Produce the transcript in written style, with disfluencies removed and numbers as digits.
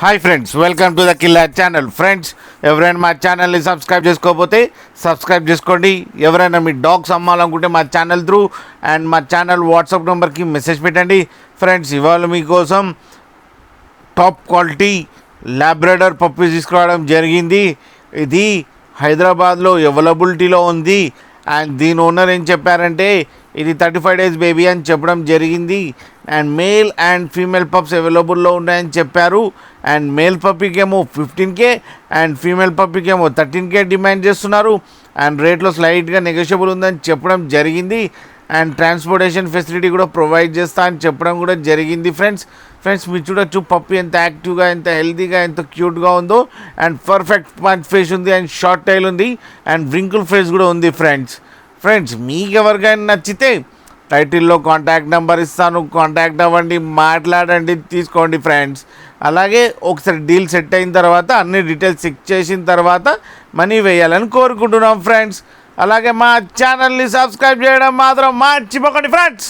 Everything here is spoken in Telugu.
Hi friends, welcome to the killer channel. Friends, ఎవరైనా మా ఛానల్ని సబ్స్క్రైబ్ చేసుకోకపోతే సబ్స్క్రైబ్ చేసుకోండి. ఎవరైనా మీ డాగ్స్ అమ్మాలనుకుంటే మా ఛానల్ త్రూ అండ్ మా ఛానల్ వాట్సాప్ నెంబర్కి మెసేజ్ పెట్టండి. ఫ్రెండ్స్, ఇవాళ మీకోసం టాప్ క్వాలిటీ లాబ్రాడర్ పప్పీస్ తీసుకురావడం జరిగింది. ఇది హైదరాబాద్లో అవైలబిలిటీలో ఉంది. అండ్ దీని ఓనర్ ఏం చెప్పారంటే ఇది 35 days బేబీ అని చెప్పడం జరిగింది. And male and female pups అవైలబుల్లో ఉన్నాయని చెప్పారు. అండ్ మేల్ పప్పీకి ఏమో 15K అండ్ ఫీమేల్ పప్పీకి ఏమో 13K డిమాండ్ చేస్తున్నారు. అండ్ రేట్లో స్లైట్గా నెగోషియబుల్ ఉందని చెప్పడం జరిగింది. అండ్ ట్రాన్స్పోర్టేషన్ ఫెసిలిటీ కూడా ప్రొవైడ్ చేస్తా అని చెప్పడం కూడా జరిగింది. ఫ్రెండ్స్ మీరు చూడొచ్చు పప్పీ ఎంత యాక్టివ్గా, ఎంత హెల్తీగా, ఎంత క్యూట్గా ఉందో. అండ్ పర్ఫెక్ట్ పంచ్ ఫేస్ ఉంది అండ్ షార్ట్ టైల్ ఉంది అండ్ వ్రింకిల్ ఫేస్ కూడా ఉంది. ఫ్రెండ్స్ మీకు ఎవరికైనా నచ్చితే టైటిల్లో కాంటాక్ట్ నెంబర్ ఇస్తాను, కాంటాక్ట్ అవ్వండి, మాట్లాడండి, తీసుకోండి ఫ్రెండ్స్. అలాగే ఒకసారి డీల్ సెట్ అయిన తర్వాత అన్ని డీటెయిల్స్ చెక్ చేసిన తర్వాత మనీ వేయాలని కోరుకుంటున్నాం ఫ్రెండ్స్. అలాగే మా ఛానల్ని సబ్స్క్రైబ్ చేయడం మాత్రం మర్చిపోకండి ఫ్రెండ్స్.